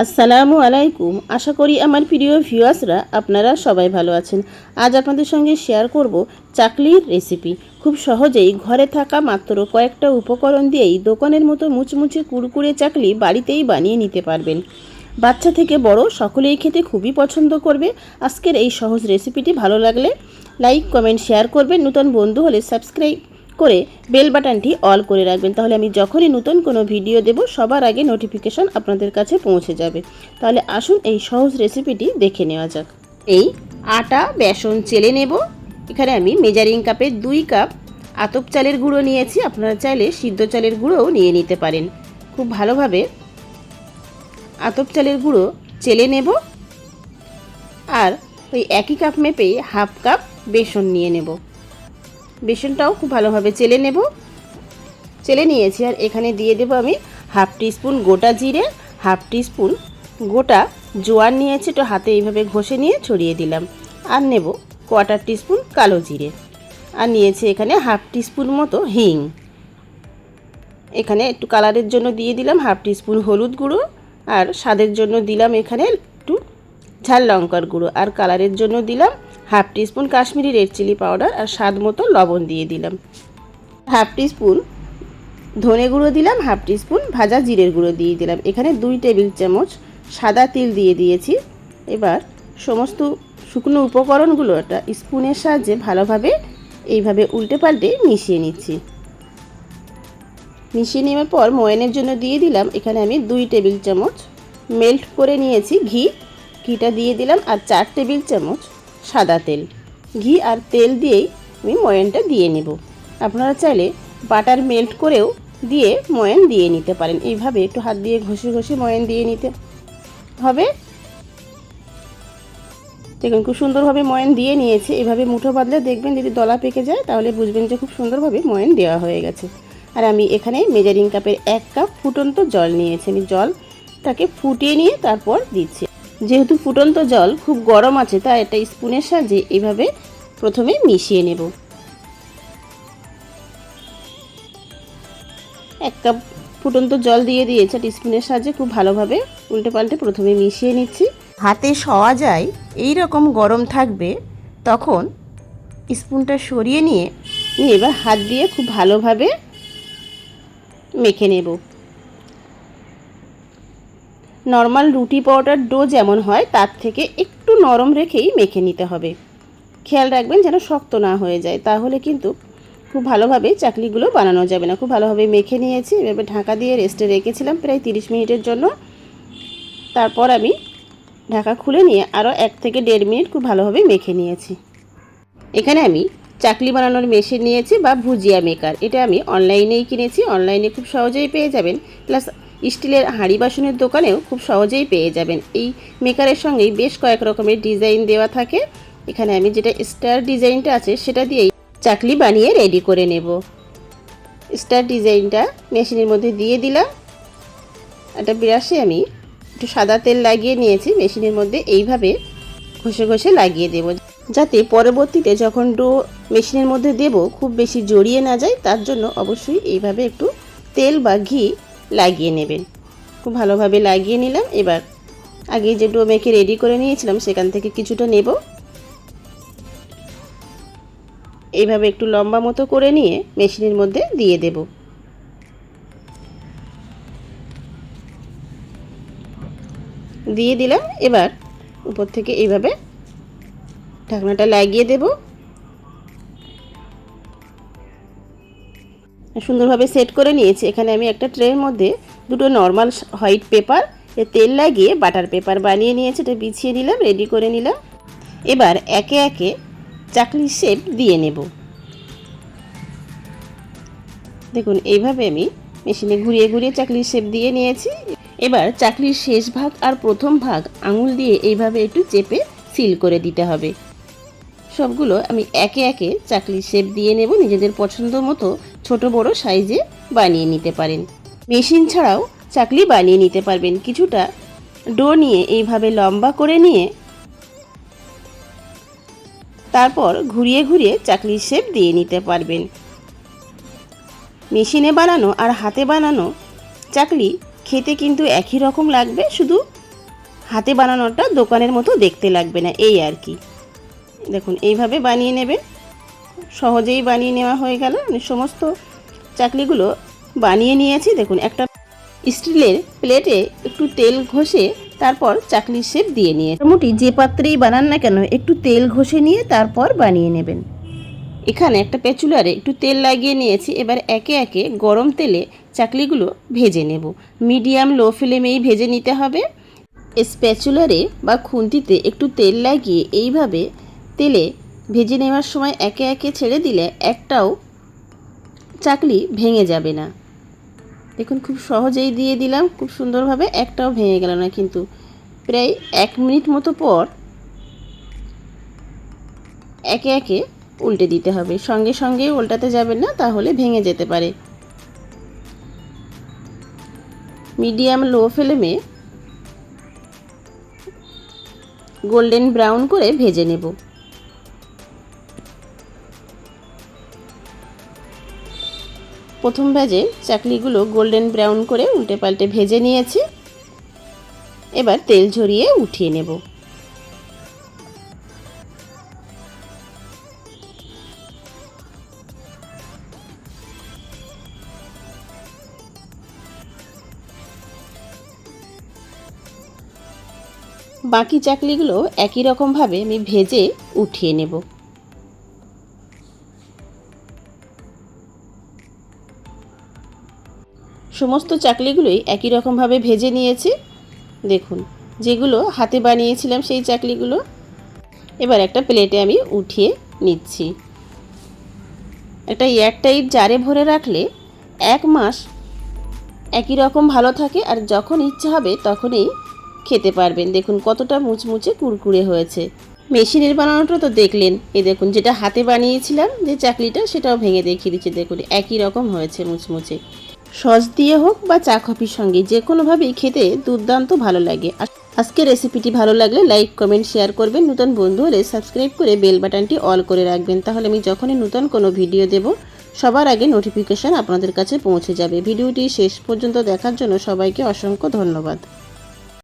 আসসালামু আলাইকুম। আশা করি আমার প্রিয় ভিউয়ার্সরা আপনারা সবাই ভালো আছেন। আজ আপনাদের সঙ্গে শেয়ার করব চাকলির রেসিপি। খুব সহজেই ঘরে থাকা মাত্র কয়েকটা উপকরণ দিয়েই দোকানের মতো মুচমুচে কুরকুরে চাকলি বাড়িতেই বানিয়ে নিতে পারবেন। বাচ্চা থেকে বড় সকলেই খেতে খুবই পছন্দ করবে। আজকের এই সহজ রেসিপিটি ভালো লাগলে লাইক, কমেন্ট, শেয়ার করবেন। নতুন বন্ধু হলে সাবস্ক্রাইব করে বেল বাটনটি অল করে রাখবেন, তাহলে আমি যখনই নতুন কোনো ভিডিও দেব সবার আগে নোটিফিকেশন আপনাদের কাছে পৌঁছে যাবে। তাহলে আসুন এই সহজ রেসিপিটি দেখে নেওয়া যাক। এই আটা বেসন চেলে নেব। এখানে আমি মেজারিং কাপে 2 কাপ আতপ চালের গুঁড়ো নিয়েছি। আপনারা চাইলে সিদ্ধ চালের গুঁড়োও নিয়ে নিতে পারেন। খুব ভালোভাবে আতপ চালের গুঁড়ো চেলে নেব। আর ওই একই কাপ মেপেই হাফ কাপ বেসন নিয়ে নেব। বেসনটাও খুব ভালোভাবে চেলে নেব। চেলে নিয়েছি। আর এখানে দিয়ে দেব আমি হাফ টিস্পুন গোটা জিরে, হাফ টিস্পুন গোটা জোয়ান নিয়েছি, তো হাতে এইভাবে ঘষে নিয়ে ছড়িয়ে দিলাম। আর নেব কোয়ার্টার টিস্পুন কালো জিরে। আর নিয়েছি এখানে হাফ টিস্পুন মতো হিং। এখানে একটু কালারের জন্য দিয়ে দিলাম হাফ টিস্পুন হলুদ গুঁড়ো। আর স্বাদের জন্য দিলাম এখানে একটু ঝাল লঙ্কার গুঁড়ো। আর কালারের জন্য দিলাম half teaspoon Kashmiri red chilli powder. আর স্বাদ মতো লবণ দিয়ে দিলাম। হাফ টিস্পুন ধনে গুঁড়ো দিলাম, হাফ টিস্পুন ভাজা জিরের গুঁড়ো দিয়ে দিলাম। এখানে 2 টেবিল চামচ সাদা তিল দিয়ে দিয়েছি। এবার সমস্ত শুকনো উপকরণগুলো একটা স্পুনের সাহায্যে ভালোভাবে এইভাবে উল্টে পাল্টে মিশিয়ে নিচ্ছি। মিশিয়ে নেওয়ার পর ময়ানের জন্য দিয়ে দিলাম এখানে আমি 2 টেবিল চামচ মেল্ট করে নিয়েছি ঘিটা দিয়ে দিলাম। আর 4 টেবিল চামচ সাদা তেল। ঘি আর তেল দিয়েই আমি ময়ানটা দিয়ে নেব। আপনারা চাইলে বাটার মেল্ট করেও দিয়ে ময়ান দিয়ে নিতে পারেন। এইভাবে একটু হাত দিয়ে ঘষে ঘষে ময়ান দিয়ে নিতে হবে। দেখুন খুব সুন্দরভাবে ময়ান দিয়ে নিয়েছি। এভাবে মুঠো বাঁধলে দেখবেন যদি দলা পেকে যায় তাহলে বুঝবেন যে খুব সুন্দরভাবে ময়ান দেওয়া হয়ে গেছে। আর আমি এখানে মেজারিং কাপের 1 কাপ ফুটন্ত জল নিয়েছি। আমি জলটাকে ফুটিয়ে নিয়ে তারপর দিচ্ছি। যেহেতু ফুটন্ত জল খুব গরম আছে, তাই একটা স্পুনের সাহায্যে এইভাবে প্রথমে মিশিয়ে নেব। 1 কাপ ফুটন্ত জল দিয়ে দিয়েছে। স্পুনের সাহায্যে খুব ভালোভাবে উল্টে পাল্টে প্রথমে মিশিয়ে নিচ্ছি। হাতে সওয়া যায় এই রকম গরম থাকবে, তখন স্পুনটা সরিয়ে নিয়ে এবার হাত দিয়ে খুব ভালোভাবে মেখে নেব। নর্মাল রুটি পরোটার ডো যেমন হয় তার থেকে একটু নরম রেখেই মেখে নিতে হবে। খেয়াল রাখবেন যেন শক্ত না হয়ে যায়, তাহলে কিন্তু খুব ভালোভাবে চাকলিগুলো বানানো যাবে না। খুব ভালোভাবে মেখে নিয়েছি। এভাবে ঢাকা দিয়ে রেস্টে রেখেছিলাম প্রায় 30 মিনিটের জন্য। তারপর আমি ঢাকা খুলে নিয়ে আরও 1 থেকে 1.5 মিনিট খুব ভালোভাবে মেখে নিয়েছি। এখানে আমি চাকলি বানানোর মেশিন নিয়েছি বা ভুজিয়া মেকার। এটা আমি অনলাইনেই কিনেছি। অনলাইনে খুব সহজেই পেয়ে যাবেন। প্লাস স্টিলের হাঁড়ি বাসনের দোকানেও খুব সহজেই পেয়ে যাবেন। এই মেকারের সঙ্গেই বেশ কয়েক রকমের ডিজাইন দেওয়া থাকে। এখানে আমি যেটা স্টার ডিজাইনটা আছে সেটা দিয়েই চাকলি বানিয়ে রেডি করে নেব। স্টার ডিজাইনটা মেশিনের মধ্যে দিয়ে দিলাম। একটা ব্রাশে আমি একটু সাদা তেল লাগিয়ে নিয়েছি। মেশিনের মধ্যে এইভাবে ঘষে ঘষে লাগিয়ে দেব, যাতে পরবর্তীতে যখন ডো মেশিনের মধ্যে দেব খুব বেশি জড়িয়ে না যায়। তার জন্য অবশ্যই এইভাবে একটু তেল বা ঘি লাগিয়ে নেবেন। খুব ভালোভাবে লাগিয়ে নিলাম। এবার আগে যে ডো মেখে রেডি করে নিয়েছিলাম সেখান থেকে কিছুটা নেব। এইভাবে একটু লম্বা মতো করে নিয়ে মেশিনের মধ্যে দিয়ে দেব। দিয়ে দিলাম। এবার উপর থেকে এইভাবে ঢাকনাটা লাগিয়ে দেব। সুন্দরভাবে সেট করে নিয়েছি। এখানে আমি একটা ট্রের মধ্যে 2টো নর্মাল হোয়াইট পেপার তেল লাগিয়ে বাটার পেপার বানিয়ে নিয়েছি। এটা বিছিয়ে নিলাম, রেডি করে নিলাম। এবার একে একে চাকলির শেপ দিয়ে নেব। দেখুন এইভাবে আমি মেশিনে ঘুরিয়ে ঘুরিয়ে চাকলির শেপ দিয়ে নিয়েছি। এবার চাকলির শেষ ভাগ আর প্রথম ভাগ আঙুল দিয়ে এইভাবে একটু চেপে সিল করে দিতে হবে। সবগুলো আমি একে একে চাকলির শেপ দিয়ে নেব। নিজেদের পছন্দ মতো ছোট বড় সাইজে বানিয়ে নিতে পারেন। মেশিন ছাড়াও চাকলি বানিয়ে নিতে পারবেন। কিছুটা ডো নিয়ে এইভাবে লম্বা করে নিয়ে তারপর ঘুরিয়ে ঘুরিয়ে চাকলির শেপ দিয়ে নিতে পারবেন। মেশিনে বানানো আর হাতে বানানো চাকলি খেতে কিন্তু একই রকম লাগবে, শুধু হাতে বানানোটা দোকানের মতো দেখতে লাগবে না, এই আর কি। দেখুন এইভাবে বানিয়ে নেবেন, সহজেই বানিয়ে নেওয়া হয়ে গেল। আমি সমস্ত চাকলিগুলো বানিয়ে নিয়েছি। দেখুন একটা স্টিলের প্লেটে একটু তেল ঘষে তারপর চাকলির শেপ দিয়ে নিয়ে, মোটামুটি যে পাত্রেই বানান না কেন একটু তেল ঘষে নিয়ে তারপর বানিয়ে নেবেন। এখানে একটা প্যাচুলারে একটু তেল লাগিয়ে নিয়েছি। এবার একে একে গরম তেলে চাকলিগুলো ভেজে নেব। মিডিয়াম লো ফ্লেমেই ভেজে নিতে হবে। স্প্যাচুলারে বা খুন্তিতে একটু তেল লাগিয়ে এইভাবে তেলে ভেজে নেওয়ার সময় একে একে ছেড়ে দিলে একটাও চাকলি ভেঙে যাবে না। দেখুন খুব সহজেই দিয়ে দিলাম, খুব সুন্দরভাবে, একটাও ভেঙে গেল না। কিন্তু প্রায় 1 মিনিট মতো পর একে একে উল্টে দিতে হবে, সঙ্গে সঙ্গে উল্টাতে যাবেন না, তাহলে ভেঙে যেতে পারে। মিডিয়াম লো ফ্লেমে গোল্ডেন ব্রাউন করে ভেজে নেব। প্রথম ভাজে চাকলিগুলো গোল্ডেন ব্রাউন করে উল্টে পাল্টে ভেজে নিয়েছি। এবার তেল ঝরিয়ে উঠিয়ে নেব। বাকি চাকলিগুলো একই রকমভাবে আমি ভেজে উঠিয়ে নেব। সমস্ত চাকলিগুলোই একই রকমভাবে ভেজে নিয়েছি। দেখুন যেগুলো হাতে বানিয়েছিলাম সেই চাকলিগুলো এবার একটা প্লেটে আমি উঠিয়ে নিচ্ছি। একটা এয়ারটাইট জারে ভরে রাখলে 1 মাস একই রকম ভালো থাকে, আর যখন ইচ্ছা হবে তখনই খেতে পারবেন। দেখুন কতটা মুচমুচে কুরকুরে হয়েছে। মেশিনের বানানোটা তো দেখলেন, এই দেখুন যেটা হাতে বানিয়েছিলাম যে চাকলিটা সেটাও ভেঙে দেখিয়ে দিচ্ছি। দেখুন একই রকম হয়েছে মুচমুচে। সস দিয়ে হোক বা চা কফির সঙ্গে যে কোনোভাবেই খেতে দুর্দান্ত ভালো লাগে। আজকের রেসিপিটি ভালো লাগলে লাইক কমেন্ট শেয়ার করবেন। নতুন বন্ধু হলে সাবস্ক্রাইব করে বেল বাটনটি অল করে রাখবেন, তাহলে আমি যখনই নতুন কোনো ভিডিও দেব সবার আগে নোটিফিকেশান আপনাদের কাছে পৌঁছে যাবে। ভিডিওটি শেষ পর্যন্ত দেখার জন্য সবাইকে অসংখ্য ধন্যবাদ।